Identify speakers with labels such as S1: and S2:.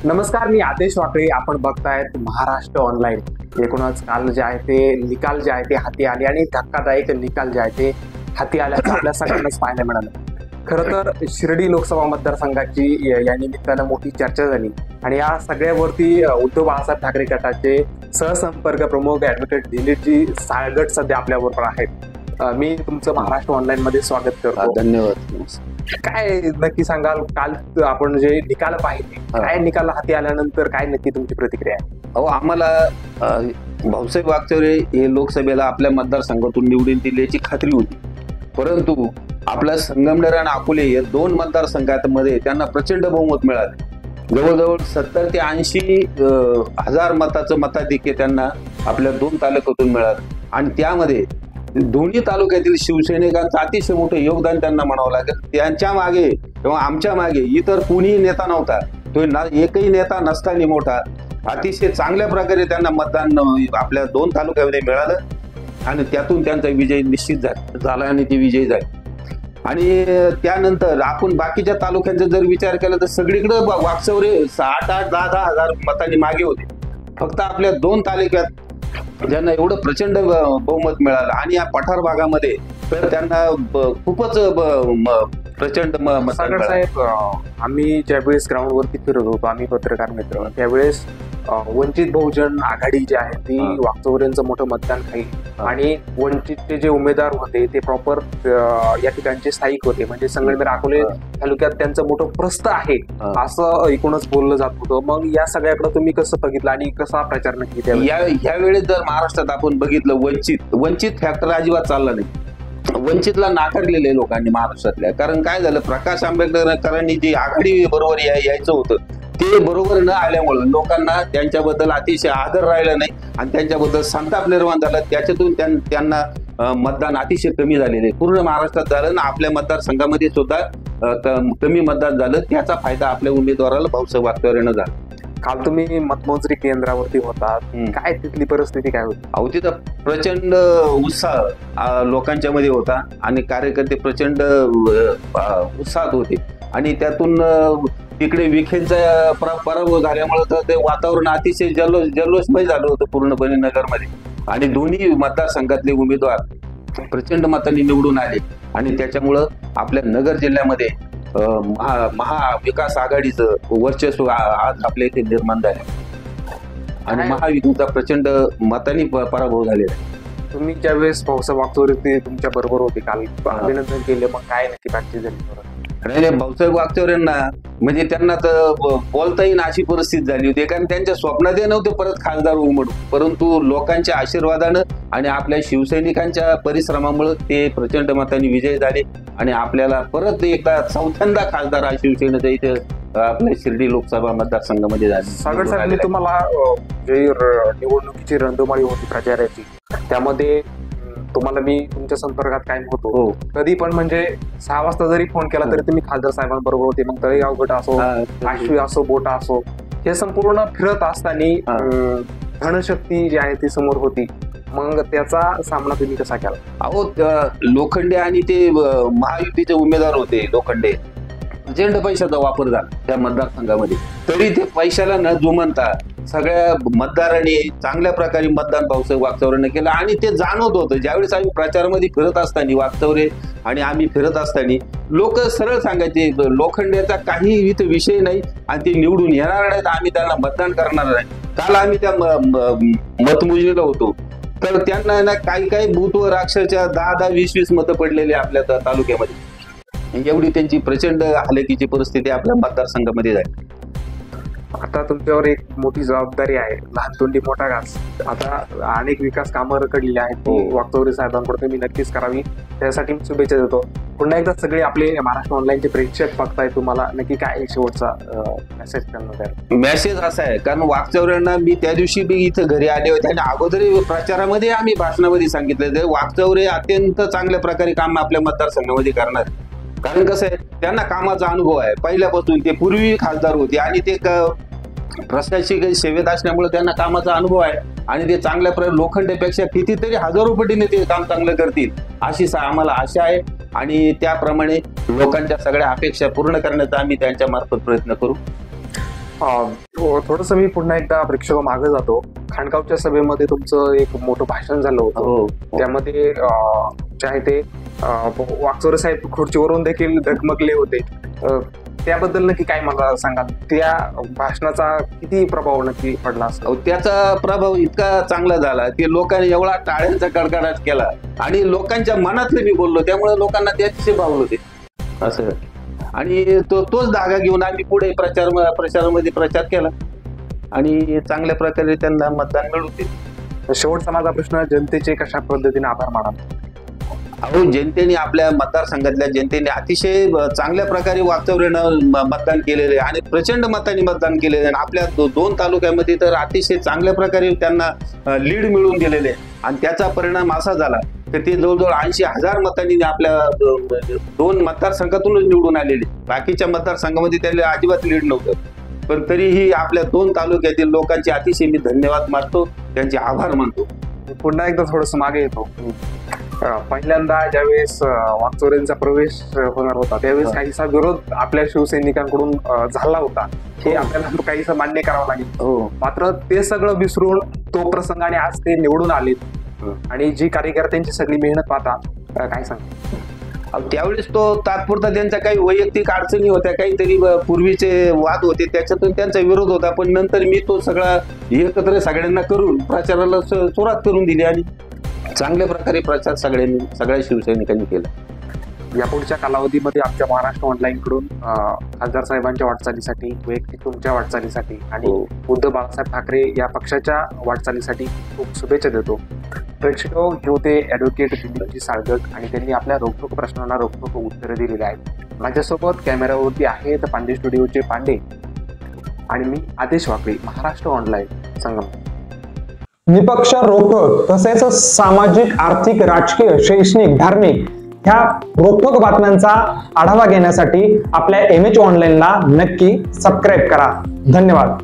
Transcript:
S1: नमस्कार, मी आदेश वाकळे. आपण बघतायत महाराष्ट्र ऑनलाईन. एकूणच काल जे आहे ते निकाल जे आहे ते हाती आले आणि धक्कादायक निकाल जे आहे ते हाती आल्याचं आपल्या सगळ्यांनाच पाहायला मिळालं. खरं तर शिर्डी लोकसभा मतदारसंघाची या निमित्तानं मोठी चर्चा झाली आणि या सगळ्यावरती उद्धव बाळासाहेब ठाकरे गटाचे सहसंपर्क प्रमुख ऍडव्होकेट दिलीपजी साळगट सध्या आपल्याबरोबर आहेत. मी तुमचं महाराष्ट्र ऑनलाईन मध्ये स्वागत करतो.
S2: धन्यवाद.
S1: काय नक्की सांगाल, काल आपण जे निकाल पाहिले, काय निकाल हाती आल्यानंतर काय नक्की तुमची प्रतिक्रिया आहे?
S2: अहो, आम्हाला भाऊसाहेब वागचौरे हे लोकसभेला आपल्या मतदारसंघातून निवडून दिल्याची खात्री होती, परंतु आपल्या संगमनेर आणि अकोले या दोन मतदारसंघांमध्ये त्यांना प्रचंड बहुमत मिळाले. जवळजवळ 70 ते 80 हजार मताचं मताधिक्य त्यांना आपल्या दोन तालुक्यातून मिळालं आणि त्यामध्ये दोन्ही तालुक्यातील शिवसैनिकांचं अतिशय मोठं योगदान त्यांना म्हणावं लागेल. त्यांच्या मागे किंवा आमच्या मागे इतर कुणीही नेता नव्हता. तो एकही नेता नसताना मोठा अतिशय चांगल्या प्रकारे त्यांना मतदान आपल्या दोन तालुक्यामध्ये मिळालं आणि त्यातून त्यांचा विजय निश्चित झाला आणि ते विजयी झाले. आणि त्यानंतर आपण बाकीच्या तालुक्यांचा जर विचार केला तर सगळीकडे वागचौरे 8-8, 10-10 हजार मतांनी मागे होते. फक्त आपल्या दोन तालुक्यात ज्यांना एवढं प्रचंड बहुमत मिळालं आणि या पठार भागामध्ये तर त्यांना खूपच प्रचंड
S1: साहेब, आम्ही ज्यावेळेस ग्राउंडवरती फिरत होतो, आम्ही पत्रकार मित्र, त्यावेळेस वंचित बहुजन आघाडी जी आहे ती वागचौरेंचं मोठं मतदान खाईल आणि वंचितचे जे उमेदवार होते ते प्रॉपर या ठिकाणचे स्थायिक होते, म्हणजे संगमनेर अकोले तालुक्यात त्यांचं मोठं प्रस्थ आहे असं एकूणच बोललं जात होतं. मग या सगळ्याकडे तुम्ही कसं बघितलं आणि कसा प्रचार नक्की
S2: यावेळेस जर महाराष्ट्रात आपण बघितलं, वंचित फॅक्टर अजिबात चालला नाही. वंचितला नाकारलेले लोकांनी महाराष्ट्रातल्या, कारण काय झालं, प्रकाश आंबेडकरांनी जी आघाडी बरोबर यायचं होतं ते बरोबर न आल्यामुळे लोकांना त्यांच्याबद्दल अतिशय आदर राहिला नाही आणि त्यांच्याबद्दल संताप निर्माण झाला. त्याच्यातून त्यांना मतदान अतिशय कमी झालेले पूर्ण महाराष्ट्रात झालं ना. आपल्या मतदारसंघामध्ये सुद्धा कमी मतदान झालं. त्याचा फायदा आपल्या उमेदवाराला भाऊसाहेब वागचौरेंना झाला.
S1: काल तुम्ही मतमोजणी केंद्रावरती होता, काय तिथली परिस्थिती काय होती?
S2: अहो, तिथं प्रचंड उत्साह लोकांच्या मध्ये होता आणि कार्यकर्ते प्रचंड उत्साहात होते आणि त्यातून तिकडे विखेंचा पराभव झाल्यामुळे तर ते वातावरण अतिशय जल्लोषमय झालं होतं पूर्णपणे नगरमध्ये आणि दोन्ही मतदारसंघातले उमेदवार प्रचंड मतांनी निवडून आले आणि त्याच्यामुळं आपल्या नगर जिल्ह्यामध्ये महाविकास आघाडीचं वर्चस्व आज आपल्या इथे निर्माण झाले आणि महायुतीचा प्रचंड मतांनी पराभव झालेला आहे.
S1: तुम्ही ज्यावेळेस भाऊसाहेब वागचौरे तुमच्या बरोबर होते, काल अभिनंदन केले, मग काय नक्की बातचीत झाली?
S2: नाही, भाऊसाहेब वागचौरेंना म्हणजे त्यांना तर बोलता येईल अशी परिस्थिती झाली होती, कारण त्यांच्या स्वप्नातही नव्हते परत खासदार होऊ म्हणून, परंतु लोकांच्या आशीर्वादानं आणि आपल्या शिवसैनिकांच्या परिश्रमामुळे ते प्रचंड मतांनी विजय झाले आणि आपल्याला परत एकदा चौथ्यांदा खासदार हा शिवसेनेचा इथे आपल्या शिर्डी लोकसभा मतदारसंघामध्ये झाले.
S1: सागर साहेब, मी तुम्हाला जे निवडणुकीची रणधुमाळी होती प्रचाराची, त्यामध्ये तुम्हाला मी तुमच्या संपर्कात कायम होतो. कधी पण म्हणजे 6 वाजता जरी फोन केला तरी तुम्ही खासदार साहेबांबरोबर होते. मग तळेगाव गट असो, आश्वी असो, बोटा असो, हे संपूर्ण फिरत असताना धनशक्ती जी आहे ती समोर होती. मग त्याचा सामना तुम्ही कसा केला?
S2: अहो, लोखंडे आणि ते महायुतीचे उमेदवार होते, लोखंडे प्रचंड पैशाचा वापर झाला त्या मतदारसंघामध्ये, तरी ते पैशाला न जुमानता सगळ्या मतदारांनी चांगल्या प्रकारे मतदान भाऊसाहेब वागचौरेंना केलं आणि ते जाणवत होतं. ज्यावेळेस आम्ही प्रचारामध्ये फिरत असताना वागचौरे आणि आम्ही फिरत असताना लोक सरळ सांगायचे, लोखंडेचा काही इथं विषय नाही आणि ते निवडून येणार नाहीत, आम्ही त्यांना मतदान करणार नाही. काल आम्ही त्या मतमोजणीला होतो तर त्यांना ना काही बूथवर अक्षरशः 10-10, 20-20 मतं पडलेली आपल्या तालुक्यामध्ये. एवढी त्यांची प्रचंड हलकीची परिस्थिती आपल्या मतदारसंघामध्ये झाली.
S1: आता तुमच्यावर एक मोठी जबाबदारी आहे, लहान तोंडी मोठा घास. आता अनेक विकास कामं रखडलेली आहेत, ती वागचौरे साहेबांकडून तुम्ही नक्कीच करावी, त्यासाठी मी शुभेच्छा देतो. पुन्हा एकदा सगळे आपले महाराष्ट्र ऑनलाईनचे प्रेक्षक बघताय, तुम्हाला नक्की काय शेवटचा मेसेज करणार आहे?
S2: मेसेज असा आहे, कारण वागचौरेंना मी त्या दिवशी बी इथं घरी आले होते आणि अगोदर प्रचारामध्ये आम्ही भाषणामध्ये सांगितलं वागचौरे अत्यंत चांगल्या प्रकारे काम आपल्या मतदारसंघामध्ये करणार, कारण कसं आहे, त्यांना कामाचा अनुभव आहे पहिल्यापासून. ते पूर्वी खासदार होते आणि ते प्रशासकीय सेवेत असल्यामुळे त्यांना कामाचा अनुभव आहे आणि ते चांगल्या प्रकारे लोखंडेपेक्षा कितीतरी हजारो पटीने ते काम चांगलं करतील अशी आम्हाला आशा आहे आणि त्याप्रमाणे लोकांच्या सगळ्या अपेक्षा पूर्ण करण्याचा आम्ही त्यांच्या मार्फत प्रयत्न करू.
S1: थोडस मी पुन्हा एकदा प्रेक्षक मागे जातो. खाणगावच्या सभेमध्ये तुमचं एक मोठं भाषण झालं होतं. त्यामध्ये जे आहे ते वाकचौरे साहेब खुर्चीवरून देखील डगमगले होते. त्याबद्दल नक्की काय मला सांगा, त्या भाषणाचा किती प्रभाव नक्की पडला असतो?
S2: त्याचा प्रभाव इतका चांगला झाला की लोकांनी एवढा टाळ्यांचा कडकडाट केला आणि लोकांच्या मनातले मी बोललो, त्यामुळे लोकांना त्याचे भावले होते असं. आणि तोच धागा घेऊन आम्ही पुढे प्रचारामध्ये प्रचार केला आणि चांगल्या प्रकारे त्यांना मतदान मिळवते.
S1: शेवटचा माझा प्रश्न, जनतेचे कशा पद्धतीने आभार मानाल?
S2: अहो, जनतेने, आपल्या मतदारसंघातल्या जनतेने अतिशय चांगल्या प्रकारे वाकचौरेनं मतदान केलेले आणि प्रचंड मतांनी मतदान केलेले आणि आपल्या दोन तालुक्यामध्ये तर अतिशय चांगल्या प्रकारे त्यांना लीड मिळवून दिलेले. आणि त्याचा परिणाम असा झाला तर ते जवळजवळ 80,000 मतांनी आपल्या दोन मतदारसंघातूनच निवडून आलेले. बाकीच्या मतदारसंघामध्ये त्याला अजिबात लीड नव्हतं, पण तरीही आपल्या दोन तालुक्यातील लोकांचे अतिशय मी धन्यवाद मानतो, त्यांचे आभार मानतो.
S1: पुन्हा एकदा थोडस मागे येतो. पहिल्यांदा ज्यावेळेस वाकचौरेंचा प्रवेश होणार होता त्यावेळेस काहीसा विरोध आपल्या शिवसैनिकांकडून झाला होता, हे आपल्याला काहीसं मान्य करावं लागेल. मात्र ते सगळं विसरून तो प्रसंग आणि आज ते निवडून आलेत आणि जी कार्यकर्त्यांची सगळी मेहनत पाहता, काय सांग?
S2: त्यावेळेस तो तात्पुरता त्यांच्या काही वैयक्तिक अडचणी होत्या, काहीतरी पूर्वीचे वाद होते, त्याच्यातून त्यांचा विरोध होता. पण नंतर मी तो सगळा एकत्र सगळ्यांना करून प्रचाराला सुरुवात करून दिली आणि चांगल्या प्रकारे प्रचार सगळ्या शिवसैनिकांनी केला.
S1: यापुढच्या कालावधीमध्ये आमच्या महाराष्ट्र ऑनलाईन कडून खासदार साहेबांच्या वाटचालीसाठी, वैयक्तिक तुमच्या वाटचालीसाठी आणि उद्धव बाळासाहेब ठाकरे या पक्षाच्या वाटचालीसाठी खूप शुभेच्छा देतो. प्रेक्षक, हे होते ॲडव्होकेट दिलीपजी साळगट आणि त्यांनी आपल्या रोखोक प्रश्नांना रोखोक उत्तरे दिलेली आहेत. माझ्यासोबत कॅमेरावरती आहेत पांडे स्टुडिओचे पांडे आणि मी आदेश वाकळे, महाराष्ट्र ऑनलाईन संगम.
S3: निपक्ष, रोखोक तसेच सामाजिक, आर्थिक, राजकीय, शैक्षणिक, धार्मिक ह्या रोखोक बातम्यांचा आढावा घेण्यासाठी आपल्या MH ऑनलाईनला नक्की सबस्क्राईब करा. धन्यवाद.